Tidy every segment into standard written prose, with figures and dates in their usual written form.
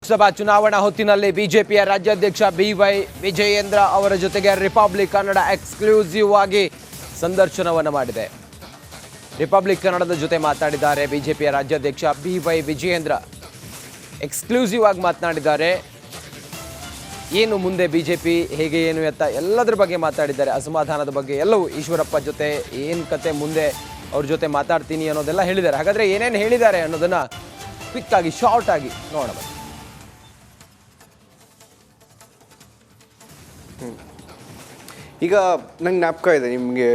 ಲೋಕಸಭಾ ಚುನಾವಣಾ ಹೊತ್ತಿನಲ್ಲಿ ಬಿಜೆಪಿಯ ರಾಜ್ಯಾಧ್ಯಕ್ಷ BY ವಿಜಯೇಂದ್ರ ಅವರ ಜೊತೆಗೆ ರಿಪಬ್ಲಿಕ್ ಕನ್ನಡ ಎಕ್ಸ್ಕ್ಲೂಸಿವ್ ಆಗಿ ಸಂದರ್ಶನವನ್ನು ಮಾಡಿದೆ. ರಿಪಬ್ಲಿಕ್ ಕನ್ನಡದ ಜೊತೆ ಮಾತಾಡಿದ್ದಾರೆ ಬಿಜೆಪಿಯ ರಾಜ್ಯಾಧ್ಯಕ್ಷ BY ವಿಜಯೇಂದ್ರ. ಎಕ್ಸ್ಕ್ಲೂಸಿವ್ ಆಗಿ ಮಾತನಾಡಿದ್ದಾರೆ. ಏನು ಮುಂದೆ ಬಿಜೆಪಿ ಹೇಗೆ ಏನು ಎತ್ತ ಎಲ್ಲದರ ಬಗ್ಗೆ ಮಾತಾಡಿದ್ದಾರೆ. ಅಸಮಾಧಾನದ ಬಗ್ಗೆ ಎಲ್ಲವೂ ಈಶ್ವರಪ್ಪ ಜೊತೆ ಏನು ಕತೆ ಮುಂದೆ ಅವ್ರ ಜೊತೆ ಮಾತಾಡ್ತೀನಿ ಅನ್ನೋದೆಲ್ಲ ಹೇಳಿದ್ದಾರೆ. ಹಾಗಾದರೆ ಏನೇನು ಹೇಳಿದ್ದಾರೆ ಅನ್ನೋದನ್ನು ಕ್ವಿಕ್ ಆಗಿ ಶಾರ್ಟ್ ಆಗಿ ನೋಡೋಣ. ಈಗ ನಂಗೆ ಜ್ಞಾಪಕ ಇದೆ, ನಿಮಗೆ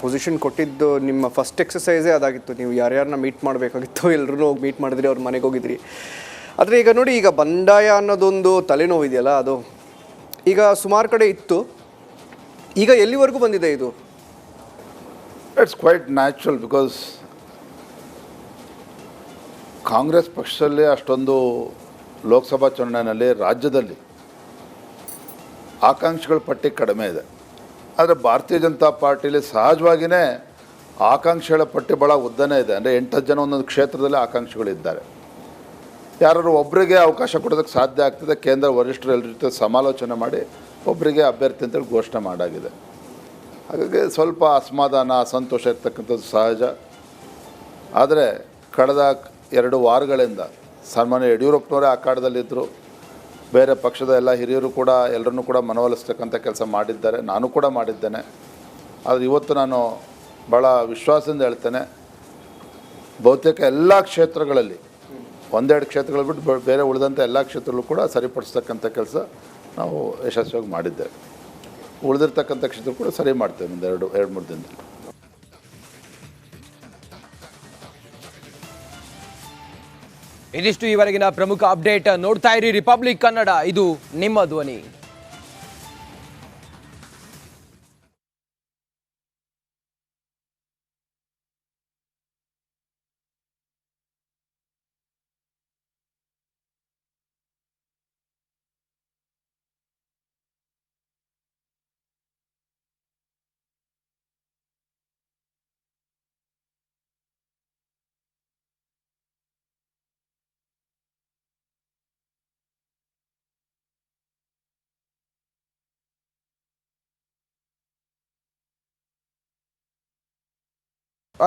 ಪೊಸಿಷನ್ ಕೊಟ್ಟಿದ್ದು ನಿಮ್ಮ ಫಸ್ಟ್ ಎಕ್ಸಸೈಸೇ ಅದಾಗಿತ್ತು. ನೀವು ಯಾರ್ಯಾರನ್ನ ಮೀಟ್ ಮಾಡಬೇಕಾಗಿತ್ತು ಎಲ್ಲರೂ ಹೋಗಿ ಮೀಟ್ ಮಾಡಿದ್ರಿ, ಅವ್ರ ಮನೆಗೆ ಹೋಗಿದ್ರಿ. ಆದರೆ ಈಗ ನೋಡಿ, ಈಗ ಬಂಡಾಯ ಅನ್ನೋದೊಂದು ತಲೆನೋವು ಇದೆಯಲ್ಲ, ಅದು ಈಗ ಸುಮಾರು ಕಡೆ ಇತ್ತು, ಈಗ ಎಲ್ಲಿವರೆಗೂ ಬಂದಿದೆ ಇದು? It's quite natural, because Congress ಪಕ್ಷದಲ್ಲಿ ಅಷ್ಟೊಂದು ಲೋಕಸಭಾ ಚುನಾವಣೆಯಲ್ಲಿ ರಾಜ್ಯದಲ್ಲಿ ಆಕಾಂಕ್ಷಿಗಳ ಪಟ್ಟಿ ಕಡಿಮೆ ಇದೆ. ಆದರೆ ಭಾರತೀಯ ಜನತಾ ಪಾರ್ಟಿಲಿ ಸಹಜವಾಗಿಯೇ ಆಕಾಂಕ್ಷಿಗಳ ಪಟ್ಟಿ ಭಾಳ ಉದ್ದನೇ ಇದೆ. ಅಂದರೆ 8-10 ಜನ ಒಂದೊಂದು ಕ್ಷೇತ್ರದಲ್ಲಿ ಆಕಾಂಕ್ಷಿಗಳಿದ್ದಾರೆ. ಯಾರು ಒಬ್ಬರಿಗೆ ಅವಕಾಶ ಕೊಡೋದಕ್ಕೆ ಸಾಧ್ಯ ಆಗ್ತದೆ. ಕೇಂದ್ರ ವರಿಷ್ಠರು ಎಲ್ಲರ ಜೊತೆ ಸಮಾಲೋಚನೆ ಮಾಡಿ ಒಬ್ಬರಿಗೆ ಅಭ್ಯರ್ಥಿ ಅಂತೇಳಿ ಘೋಷಣೆ ಮಾಡಾಗಿದೆ. ಹಾಗಾಗಿ ಸ್ವಲ್ಪ ಅಸಮಾಧಾನ, ಅಸಂತೋಷ ಇರ್ತಕ್ಕಂಥದ್ದು ಸಹಜ. ಆದರೆ ಕಳೆದ 2 ವಾರಗಳಿಂದ ಸನ್ಮಾನ್ಯ ಯಡಿಯೂರಪ್ಪನವರೇ ಅಖಾಡದಲ್ಲಿದ್ದರು. ಬೇರೆ ಪಕ್ಷದ ಎಲ್ಲ ಹಿರಿಯರು ಕೂಡ ಎಲ್ಲರನ್ನೂ ಕೂಡ ಮನವೊಲಿಸ್ತಕ್ಕಂಥ ಕೆಲಸ ಮಾಡಿದ್ದಾರೆ. ನಾನು ಕೂಡ ಮಾಡಿದ್ದೇನೆ. ಆದರೆ ಇವತ್ತು ನಾನು ಭಾಳ ವಿಶ್ವಾಸದಿಂದ ಹೇಳ್ತೇನೆ, ಬಹುತೇಕ ಎಲ್ಲ ಕ್ಷೇತ್ರಗಳಲ್ಲಿ, 1-2 ಕ್ಷೇತ್ರಗಳು ಬಿಟ್ಟು ಬೇರೆ ಉಳಿದಂಥ ಎಲ್ಲ ಕ್ಷೇತ್ರಗಳು ಕೂಡ ಸರಿಪಡಿಸ್ತಕ್ಕಂಥ ಕೆಲಸ ನಾವು ಯಶಸ್ವಿಯಾಗಿ ಮಾಡಿದ್ದೇವೆ. ಉಳಿದಿರ್ತಕ್ಕಂಥ ಕ್ಷೇತ್ರ ಕೂಡ ಸರಿ ಮಾಡ್ತೇವೆ ಒಂದು 2-3 ದಿನದಲ್ಲಿ. ಇದಿಷ್ಟು ಈವರೆಗಿನ ಪ್ರಮುಖ ಅಪ್ಡೇಟ್. ನೋಡ್ತಾ ಇರಿ ರಿಪಬ್ಲಿಕ್ ಕನ್ನಡ, ಇದು ನಿಮ್ಮ ಧ್ವನಿ.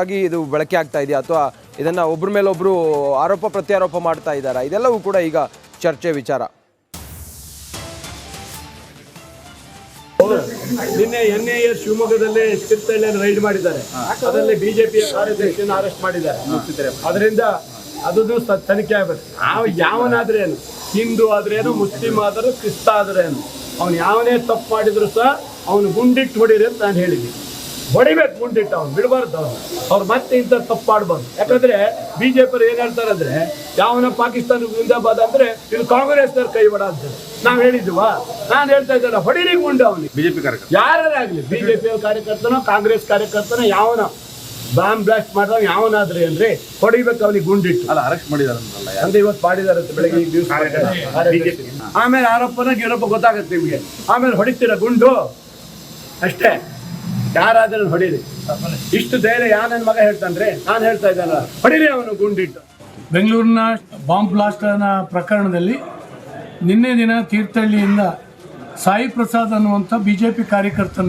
ಆಗಿ ಇದು ಬಳಕೆ ಆಗ್ತಾ ಇದೆಯಾ ಅಥವಾ ಇದನ್ನು ಒಬ್ಬರ ಮೇಲೊಬ್ಬರು ಆರೋಪ ಪ್ರತ್ಯಾರೋಪ ಮಾಡ್ತಾ ಇದ್ದಾರಾ? ಇದೆಲ್ಲವೂ ಕೂಡ ಈಗ ಚರ್ಚೆ ವಿಚಾರ. ನಿನ್ನೆ NIA ಶಿವಮೊಗ್ಗದಲ್ಲಿ ತೀರ್ಥಹಳ್ಳಿಯನ್ನು ರೈಡ್ ಮಾಡಿದ್ದಾರೆ. ಅದರಲ್ಲಿ ಬಿಜೆಪಿಯ ಕಾರ್ಯದರ್ಶಿಯನ್ನು ಅರೆಸ್ಟ್ ಮಾಡಿದ್ದಾರೆ. ಅದರಿಂದ ಅದು ತನಿಖೆ ಆಗಬೇಕು. ಯಾವನಾದ್ರೇನು, ಹಿಂದೂ ಆದ್ರೇನು, ಮುಸ್ಲಿಂ ಆದರೂ, ಕ್ರಿಸ್ತ ಆದ್ರೇನು, ಅವ್ನು ಯಾವನೇ ತಪ್ಪು ಮಾಡಿದ್ರು ಸಹ ಅವನು ಗುಂಡಿಟ್ಟು ಹೊಡೀರಿ ಅಂತ ನಾನು ಹೇಳಿದ್ದೀನಿ. ಹೊಡಿಬೇಕು, ಗುಂಡಿಟ್ಟು ಅವ್ನು ಬಿಡಬಾರ್ದು. ಅವ್ರು ಮತ್ತೆ ಇಂಥ ತಪ್ಪು ಮಾಡಬಾರ್ದು. ಯಾಕಂದ್ರೆ ಬಿಜೆಪಿಯವರು ಏನು ಹೇಳ್ತಾರೆ ಅಂದ್ರೆ, ಯಾವನ ಪಾಕಿಸ್ತಾನ ಜಿಂದಾಬಾದ್ ಅಂದ್ರೆ ಇದು ಕಾಂಗ್ರೆಸ್ನವ್ರ ಕೈವಾಡ ಅಂತ ನಾವು ಹೇಳಿದ್ವಾ? ನಾನು ಹೇಳ್ತಾ ಇದ್ದಾರೆ, ಹೊಡಿರಿ ಗುಂಡು ಅವನಿಗೆ. ಬಿಜೆಪಿ ಕಾರ್ಯಕರ್ತ ಯಾರಾಗಲಿ, ಬಿಜೆಪಿ ಕಾರ್ಯಕರ್ತನೋ ಕಾಂಗ್ರೆಸ್ ಕಾರ್ಯಕರ್ತನೋ ಯಾವನ ಬಾಂಬ್ ಬ್ಲಾಸ್ಟ್ ಮಾಡಿದವ ಯಾವನಾದ್ರೆ ಅಂದ್ರೆ ಹೊಡಿಬೇಕು ಅವನಿಗೆ ಗುಂಡಿಟ್ಟು. ಅಲ್ಲ, ಅರೆಸ್ಟ್ ಮಾಡಿದಾರೆ ಅಂದ್ರೆ ಇವತ್ತು ಮಾಡಿದಾರೆ ಬೆಳಗ್ಗೆ ದಿವಸ. ಆಮೇಲೆ ಆರೋಪನ ಗಿರೋಪ ಗೊತ್ತಾಗುತ್ತೆ ನಿಮಗೆ. ಆಮೇಲೆ ಹೊಡಿತೀರ ಗುಂಡು ಅಷ್ಟೇ. ಯಾರಾದ್ರೂ ಹೊಡೀರಿ. ಇಷ್ಟು ಧೈರ್ಯ ಯಾ ನನ್ನ ಮಗ ಹೇಳ್ತಾನ್ರಿ? ನಾನು ಹೇಳ್ತಾ ಇದ್ದಾನ, ಹೊಡೀರಿ ಅವನು ಗುಂಡಿಟ್ಟು. ಬೆಂಗಳೂರಿನ ಬಾಂಬ್ ಬ್ಲಾಸ್ಟರ್ನ ಪ್ರಕರಣದಲ್ಲಿ ನಿನ್ನೆ ದಿನ ತೀರ್ಥಹಳ್ಳಿಯಿಂದ ಸಾಯಿ ಪ್ರಸಾದ್ ಅನ್ನುವಂಥ ಬಿಜೆಪಿ ಕಾರ್ಯಕರ್ತನ